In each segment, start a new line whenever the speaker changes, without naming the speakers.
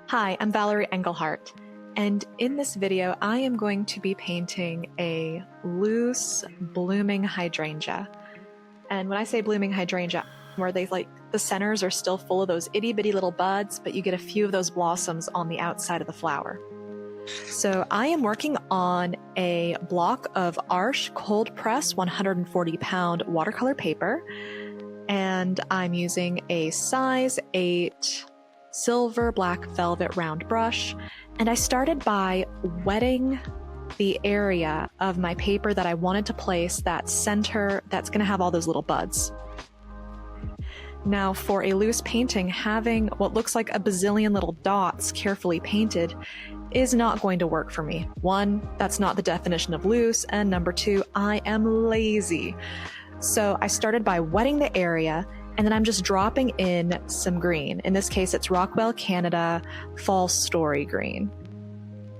Hi, I'm Valerie Engelhart, and in this video I am going to be painting a loose blooming hydrangea. And when I say blooming hydrangea, where the centers are still full of those itty bitty little buds, but you get a few of those blossoms on the outside of the flower. So I am working on a block of Arches cold press 140-pound watercolor paper, and I'm using a size 8 silver black velvet round brush, and I started by wetting the area of my paper that I wanted to place that center that's going to have all those little buds. Now, for a loose painting, having what looks like a bazillion little dots carefully painted is not going to work for me. One, that's not the definition of loose, and number two, I am lazy. So I started by wetting the area, and then I'm just dropping in some green. In this case, it's Rockwell Canada Fall Story green.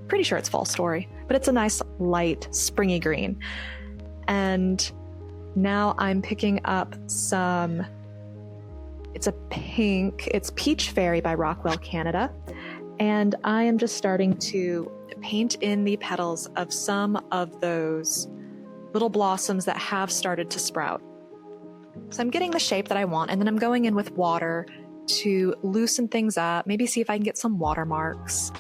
Pretty sure it's Fall Story, but it's a nice light springy green. And now I'm picking up some, it's a pink, it's Peach Fairy by Rockwell Canada. And I am just starting to paint in the petals of some of those little blossoms that have started to sprout. So I'm getting the shape that I want, and then I'm going in with water to loosen things up, maybe see if I can get some watermarks.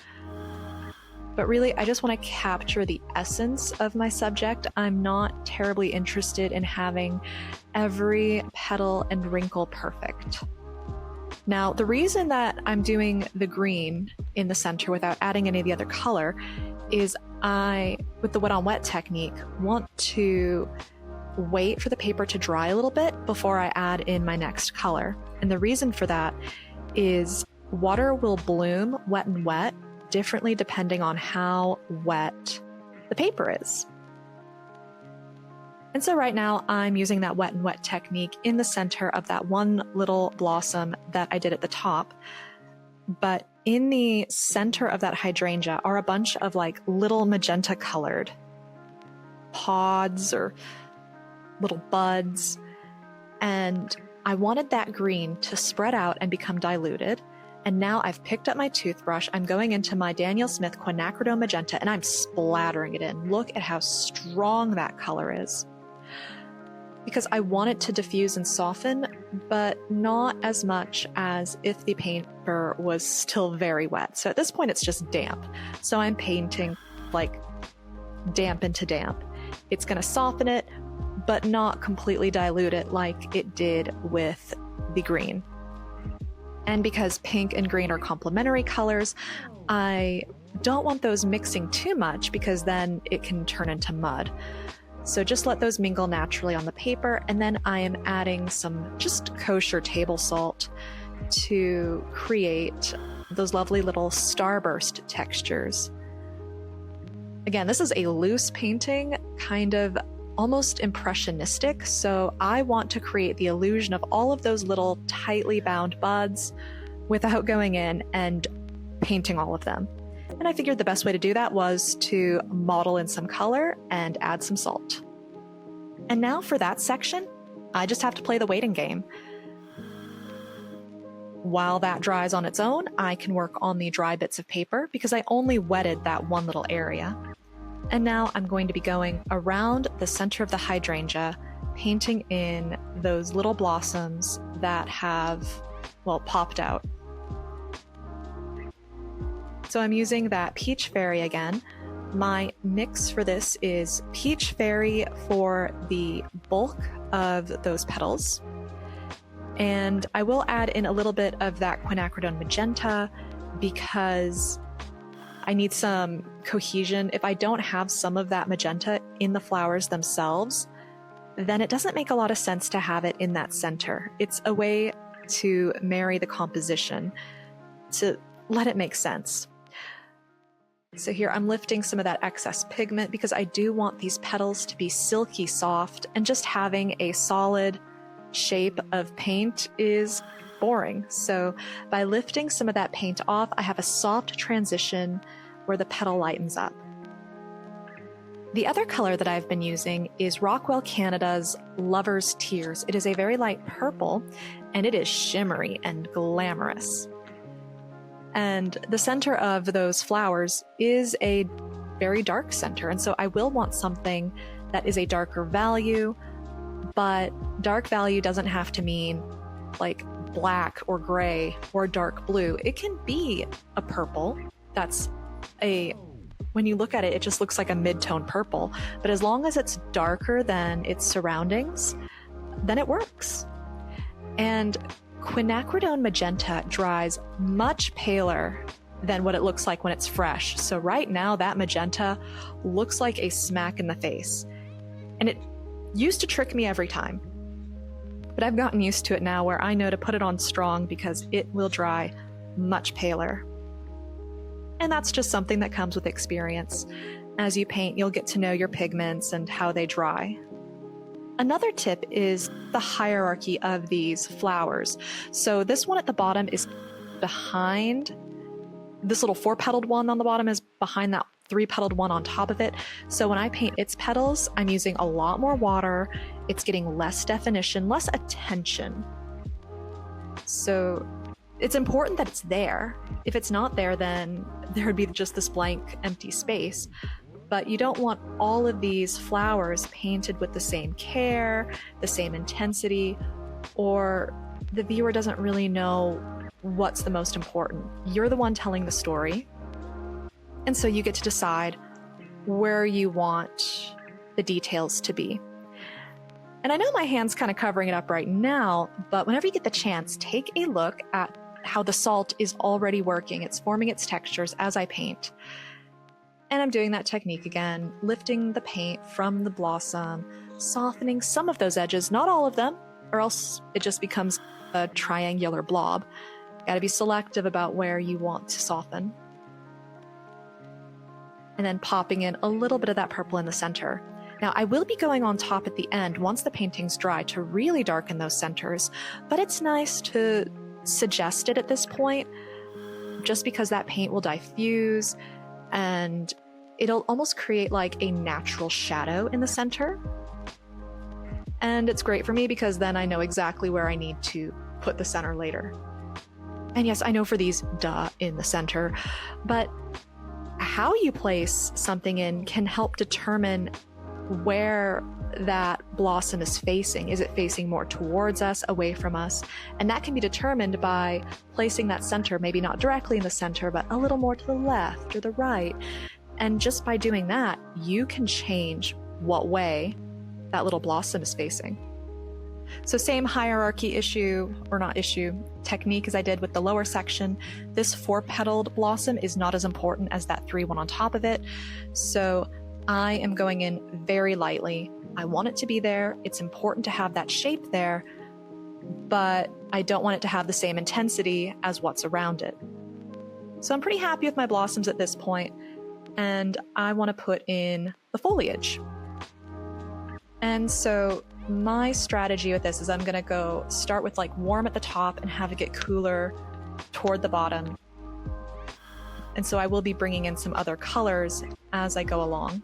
But really, I just want to capture the essence of my subject. I'm not terribly interested in having every petal and wrinkle perfect. Now, the reason that I'm doing the green in the center without adding any of the other color is I, with the wet on wet technique, want to wait for the paper to dry a little bit before I add in my next color. And the reason for that is water will bloom wet and wet differently depending on how wet the paper is. And so right now I'm using that wet and wet technique in the center of that one little blossom that I did at the top. But in the center of that hydrangea are a bunch of like little magenta colored pods or little buds, and I wanted that green to spread out and become diluted. And now I've picked up my toothbrush, I'm going into my Daniel Smith Quinacridone Magenta, and I'm splattering it in. Look at how strong that color is. Because I want it to diffuse and soften, but not as much as if the paper was still very wet. So at this point it's just damp. So I'm painting like damp into damp. It's going to soften it, but not completely dilute it like it did with the green. And because pink and green are complementary colors, I don't want those mixing too much because then it can turn into mud. So just let those mingle naturally on the paper, and then I am adding some just kosher table salt to create those lovely little starburst textures. Again, this is a loose painting, kind of almost impressionistic, so I want to create the illusion of all of those little tightly bound buds without going in and painting all of them. And I figured the best way to do that was to model in some color and add some salt. And now for that section, I just have to play the waiting game. While that dries on its own, I can work on the dry bits of paper because I only wetted that one little area. And now I'm going to be going around the center of the hydrangea, painting in those little blossoms that have, well, popped out. So I'm using that Peach Fairy again. My mix for this is Peach Fairy for the bulk of those petals. And I will add in a little bit of that Quinacridone Magenta because I need some cohesion. If I don't have some of that magenta in the flowers themselves, then it doesn't make a lot of sense to have it in that center. It's a way to marry the composition, to let it make sense. So here I'm lifting some of that excess pigment because I do want these petals to be silky soft, and just having a solid shape of paint is boring. So by lifting some of that paint off, I have a soft transition where the petal lightens up. The other color that I've been using is Rockwell Canada's Lover's Tears. It is a very light purple, and it is shimmery and glamorous. And the center of those flowers is a very dark center. And so I will want something that is a darker value, but dark value doesn't have to mean like black or gray or dark blue. It can be a purple that's when you look at it, it just looks like a mid-tone purple. But as long as it's darker than its surroundings, then it works. And quinacridone magenta dries much paler than what it looks like when it's fresh. So right now, that magenta looks like a smack in the face. And it used to trick me every time. But I've gotten used to it now where I know to put it on strong because it will dry much paler. And that's just something that comes with experience. As you paint, you'll get to know your pigments and how they dry. Another tip is the hierarchy of these flowers. So this one at the bottom is behind, this little 4-petaled one on the bottom is behind that 3-petaled one on top of it. So when I paint its petals, I'm using a lot more water. It's getting less definition, less attention. So it's important that it's there. If it's not there, then there would be just this blank, empty space. But you don't want all of these flowers painted with the same care, the same intensity, or the viewer doesn't really know what's the most important. You're the one telling the story. And so you get to decide where you want the details to be. And I know my hand's kind of covering it up right now, but whenever you get the chance, take a look at how the salt is already working. It's forming its textures as I paint. And I'm doing that technique again, lifting the paint from the blossom, softening some of those edges, not all of them, or else it just becomes a triangular blob. Gotta be selective about where you want to soften. And then popping in a little bit of that purple in the center. Now, I will be going on top at the end once the painting's dry to really darken those centers, but it's nice to suggest it at this point, just because that paint will diffuse and it'll almost create like a natural shadow in the center. And it's great for me because then I know exactly where I need to put the center later. And yes, I know for these, in the center, but how you place something in can help determine where that blossom is facing. Is it facing more towards us, away from us? And that can be determined by placing that center, maybe not directly in the center, but a little more to the left or the right. And just by doing that, you can change what way that little blossom is facing. So same hierarchy technique as I did with the lower section. This 4-petaled blossom is not as important as that 3 one on top of it. So I am going in very lightly. I want it to be there. It's important to have that shape there, but I don't want it to have the same intensity as what's around it. So I'm pretty happy with my blossoms at this point, and I want to put in the foliage. And so my strategy with this is I'm going to start with like warm at the top and have it get cooler toward the bottom. And so I will be bringing in some other colors as I go along.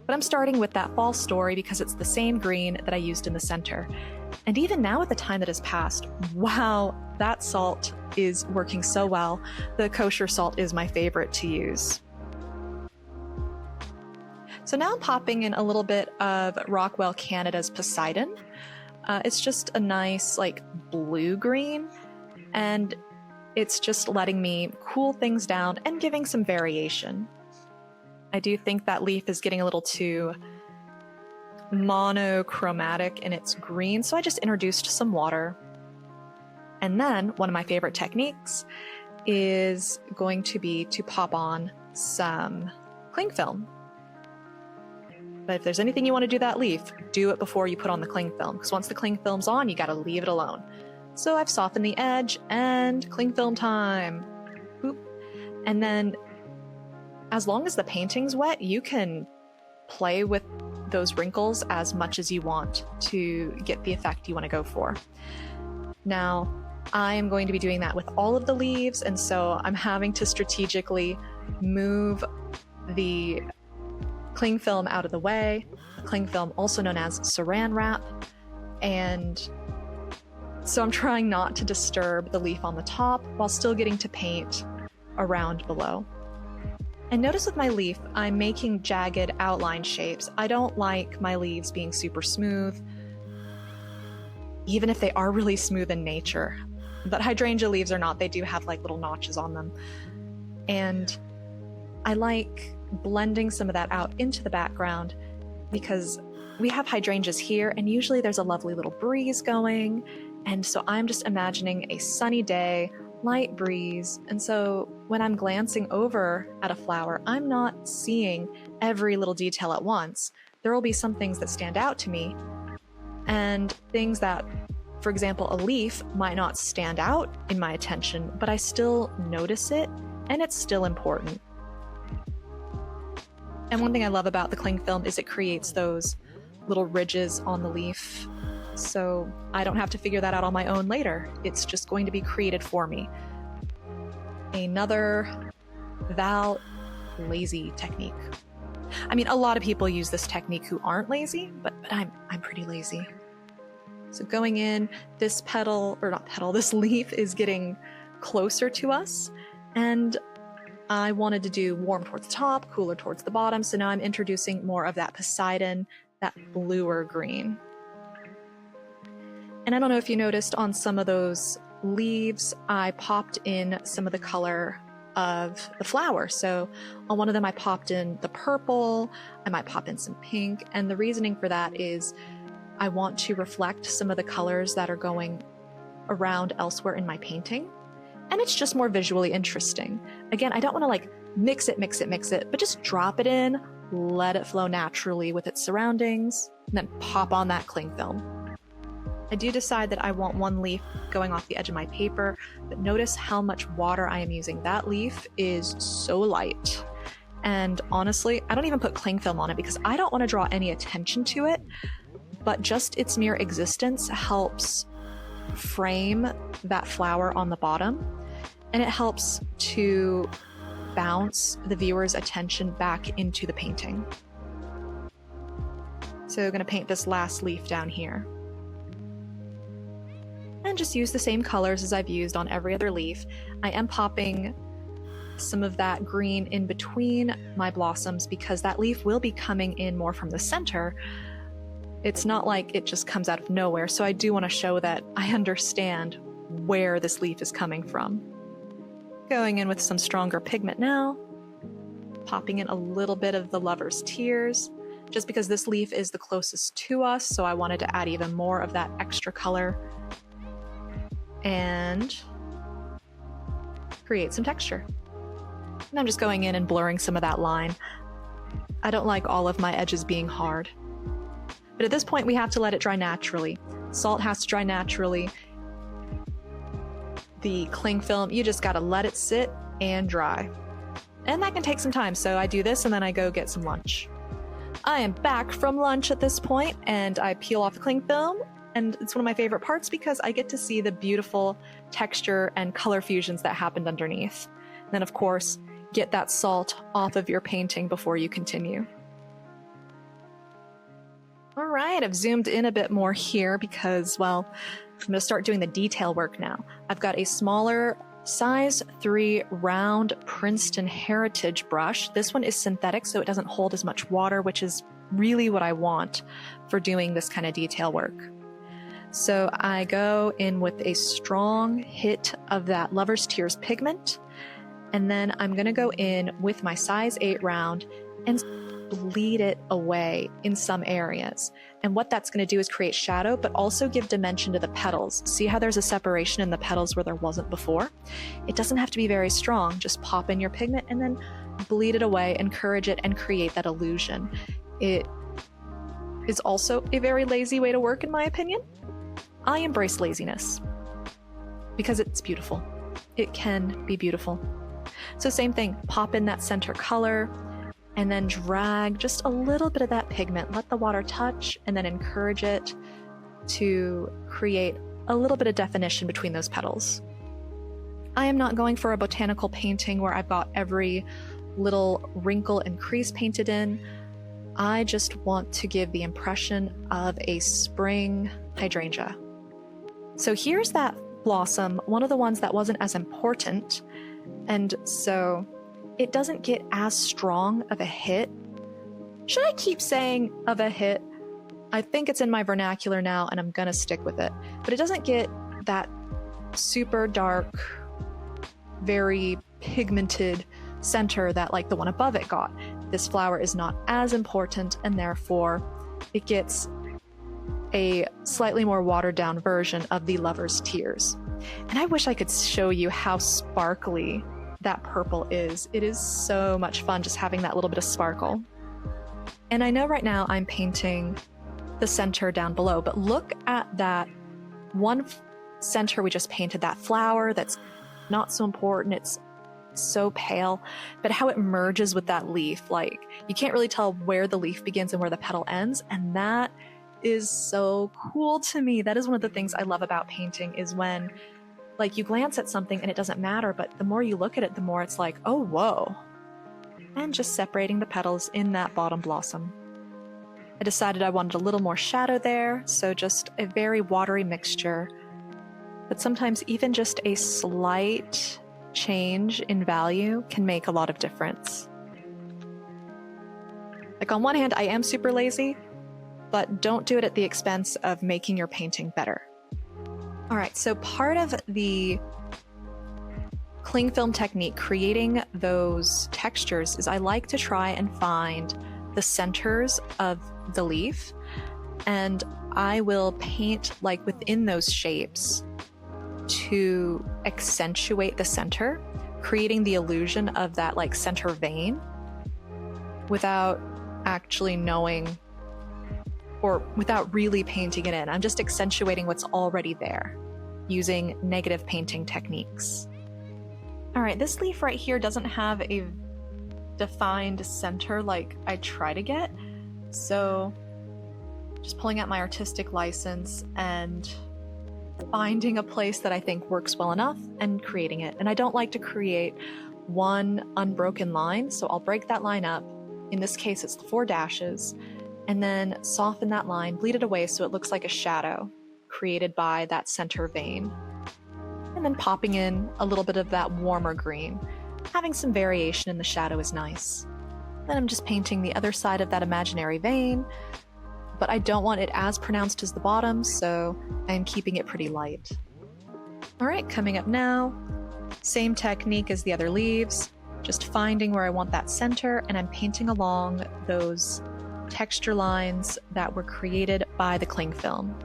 But I'm starting with that fall story because it's the same green that I used in the center. And even now at the time that has passed, wow, that salt is working so well. The kosher salt is my favorite to use. So now I'm popping in a little bit of Rockwell Canada's Poseidon. It's just a nice like blue-green, and it's just letting me cool things down and giving some variation. I do think that leaf is getting a little too monochromatic in its green, so I just introduced some water. And then one of my favorite techniques is going to be to pop on some cling film. But if there's anything you want to do that leaf, do it before you put on the cling film, because once the cling film's on, you got to leave it alone. So I've softened the edge and cling film time. Boop. And then as long as the painting's wet, you can play with those wrinkles as much as you want to get the effect you want to go for. Now, I am going to be doing that with all of the leaves, and so I'm having to strategically move the cling film out of the way. Cling film, also known as saran wrap, and So I'm trying not to disturb the leaf on the top while still getting to paint around below. And notice with my leaf, I'm making jagged outline shapes. I don't like my leaves being super smooth, even if they are really smooth in nature. But hydrangea leaves are not. They do have like little notches on them. And I like blending some of that out into the background because we have hydrangeas here and usually there's a lovely little breeze going. And so I'm just imagining a sunny day, light breeze. And so when I'm glancing over at a flower, I'm not seeing every little detail at once. There will be some things that stand out to me and things that, for example, a leaf might not stand out in my attention, but I still notice it and it's still important. And one thing I love about the cling film is it creates those little ridges on the leaf. So I don't have to figure that out on my own later. It's just going to be created for me. Another lazy technique. I mean, a lot of people use this technique who aren't lazy, but I'm pretty lazy. So going in, this this leaf is getting closer to us, and I wanted to do warm towards the top, cooler towards the bottom. So now I'm introducing more of that Poseidon, that bluer green. And I don't know if you noticed on some of those leaves, I popped in some of the color of the flower. So on one of them, I popped in the purple, I might pop in some pink. And the reasoning for that is I want to reflect some of the colors that are going around elsewhere in my painting. And it's just more visually interesting. Again, I don't want to like mix it, but just drop it in, let it flow naturally with its surroundings, and then pop on that cling film. I do decide that I want one leaf going off the edge of my paper, but notice how much water I am using. That leaf is so light. And honestly, I don't even put cling film on it because I don't want to draw any attention to it, but just its mere existence helps frame that flower on the bottom, and it helps to bounce the viewer's attention back into the painting. So I'm going to paint this last leaf down here. And just use the same colors as I've used on every other leaf. I am popping some of that green in between my blossoms because that leaf will be coming in more from the center. It's not like it just comes out of nowhere, so I do want to show that I understand where this leaf is coming from. Going in with some stronger pigment now, popping in a little bit of the Lover's Tears, just because this leaf is the closest to us, so I wanted to add even more of that extra color and create some texture. And I'm just going in and blurring some of that line. I don't like all of my edges being hard. But at this point, we have to let it dry naturally. Salt has to dry naturally. The cling film, you just gotta let it sit and dry. And that can take some time, so I do this and then I go get some lunch. I am back from lunch at this point, and I peel off the cling film, and it's one of my favorite parts because I get to see the beautiful texture and color fusions that happened underneath. And then, of course, get that salt off of your painting before you continue. All right, I've zoomed in a bit more here because, well, I'm going to start doing the detail work now. I've got a smaller size 3 round Princeton Heritage brush. This one is synthetic, so it doesn't hold as much water, which is really what I want for doing this kind of detail work. So I go in with a strong hit of that Lover's Tears pigment, and then I'm going to go in with my size 8 round and bleed it away in some areas. And what that's going to do is create shadow, but also give dimension to the petals. See how there's a separation in the petals where there wasn't before? It doesn't have to be very strong. Just pop in your pigment and then bleed it away, encourage it, and create that illusion. It is also a very lazy way to work, in my opinion. I embrace laziness because it's beautiful. It can be beautiful. So same thing, pop in that center color, and then drag just a little bit of that pigment. Let the water touch and then encourage it to create a little bit of definition between those petals. I am not going for a botanical painting where I've got every little wrinkle and crease painted in. I just want to give the impression of a spring hydrangea. So here's that blossom, one of the ones that wasn't as important, and so it doesn't get as strong of a hit. Should I keep saying of a hit? I think it's in my vernacular now, and I'm gonna stick with it. But it doesn't get that super dark, very pigmented center that like the one above it got. This flower is not as important, and therefore it gets a slightly more watered down version of the Lover's Tears. And I wish I could show you how sparkly that purple is. It is so much fun just having that little bit of sparkle. And I know right now I'm painting the center down below, but look at that one center we just painted, that flower that's not so important. It's so pale, but how it merges with that leaf, like you can't really tell where the leaf begins and where the petal ends, and that is so cool to me. That is one of the things I love about painting, is when like you glance at something and it doesn't matter, but the more you look at it, the more it's like, oh whoa. And just separating the petals in that bottom blossom. I decided I wanted a little more shadow there, so just a very watery mixture, but sometimes even just a slight change in value can make a lot of difference. Like on one hand, I am super lazy, but don't do it at the expense of making your painting better. All right, so part of the cling film technique, creating those textures, is I like to try and find the centers of the leaf, and I will paint like within those shapes to accentuate the center, creating the illusion of that like center vein without actually knowing or without really painting it in. I'm just accentuating what's already there using negative painting techniques. All right, this leaf right here doesn't have a defined center like I try to get, so just pulling out my artistic license and finding a place that I think works well enough and creating it. And I don't like to create one unbroken line, so I'll break that line up. In this case, it's the 4 dashes, and then soften that line, bleed it away so it looks like a shadow created by that center vein. And then popping in a little bit of that warmer green. Having some variation in the shadow is nice. Then I'm just painting the other side of that imaginary vein, but I don't want it as pronounced as the bottom, so I'm keeping it pretty light. All right, coming up now, same technique as the other leaves, just finding where I want that center, and I'm painting along those texture lines that were created by the cling film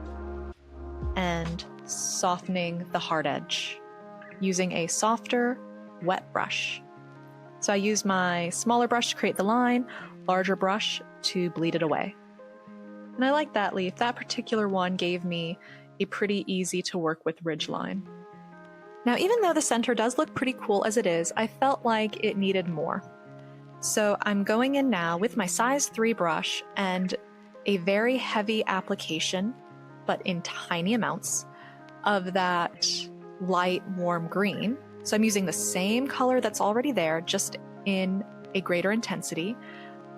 and softening the hard edge using a softer, wet brush. So I use my smaller brush to create the line, larger brush to bleed it away. And I like that leaf. That particular one gave me a pretty easy to work with ridgeline. Now, even though the center does look pretty cool as it is, I felt like it needed more. So I'm going in now with my size 3 brush and a very heavy application, but in tiny amounts, of that light warm green. So I'm using the same color that's already there, just in a greater intensity,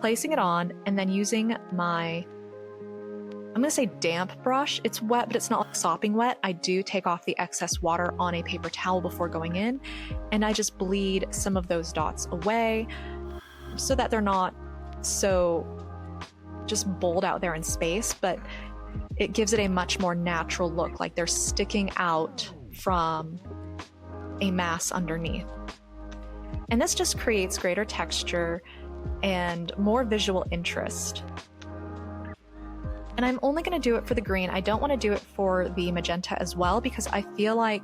placing it on, and then using my, I'm going to say damp brush. It's wet, but it's not like sopping wet. I do take off the excess water on a paper towel before going in, and I just bleed some of those dots away so that they're not so just bold out there in space, but it gives it a much more natural look, like they're sticking out from a mass underneath. And this just creates greater texture and more visual interest. And I'm only going to do it for the green. I don't want to do it for the magenta as well, because I feel like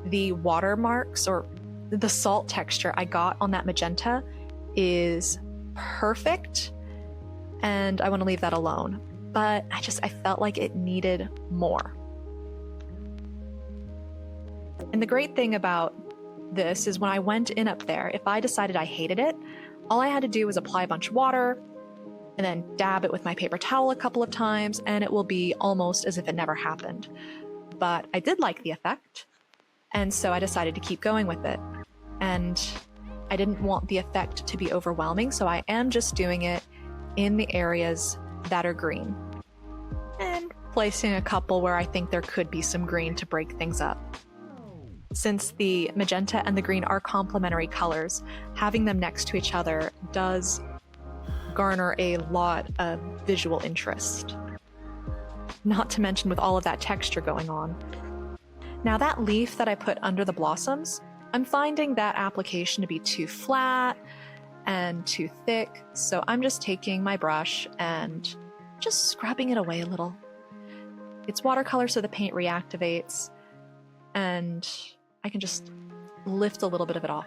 the watermarks or the salt texture I got on that magenta is perfect, and I want to leave that alone. But I felt like it needed more. And the great thing about this is when I went in up there, if I decided I hated it, all I had to do was apply a bunch of water and then dab it with my paper towel a couple of times, and it will be almost as if it never happened. But I did like the effect, and so I decided to keep going with it. And I didn't want the effect to be overwhelming, so I am just doing it in the areas that are green. And placing a couple where I think there could be some green to break things up. Since the magenta and the green are complementary colors, having them next to each other does garner a lot of visual interest. Not to mention with all of that texture going on. Now that leaf that I put under the blossoms, I'm finding that application to be too flat and too thick, so I'm just taking my brush and just scrubbing it away a little. It's watercolor, so the paint reactivates, and I can just lift a little bit of it off.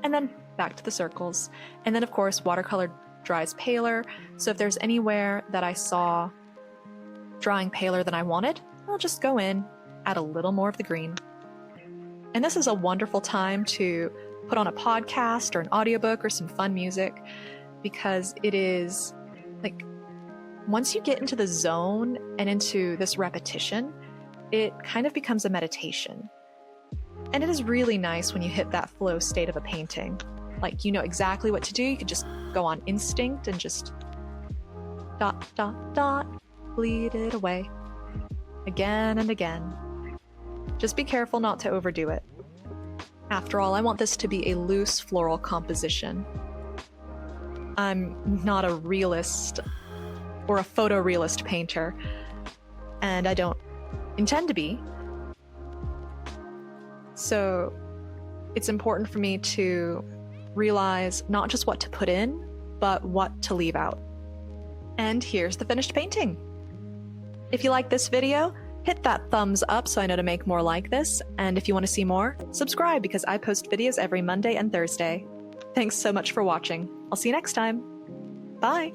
And then back to the circles. And then of course, watercolor dries paler, so if there's anywhere that I saw drying paler than I wanted, I'll just go in, add a little more of the green. And this is a wonderful time to put on a podcast or an audiobook or some fun music, because it is like, once you get into the zone and into this repetition, it kind of becomes a meditation. And it is really nice when you hit that flow state of a painting. Like, you know exactly what to do. You can just go on instinct and just dot, dot, dot, bleed it away again and again. Just be careful not to overdo it. After all, I want this to be a loose floral composition. I'm not a realist or a photorealist painter, and I don't intend to be. So it's important for me to realize not just what to put in, but what to leave out. And here's the finished painting. If you like this video, hit that thumbs up so I know to make more like this. And if you want to see more, subscribe because I post videos every Monday and Thursday. Thanks so much for watching. I'll see you next time. Bye.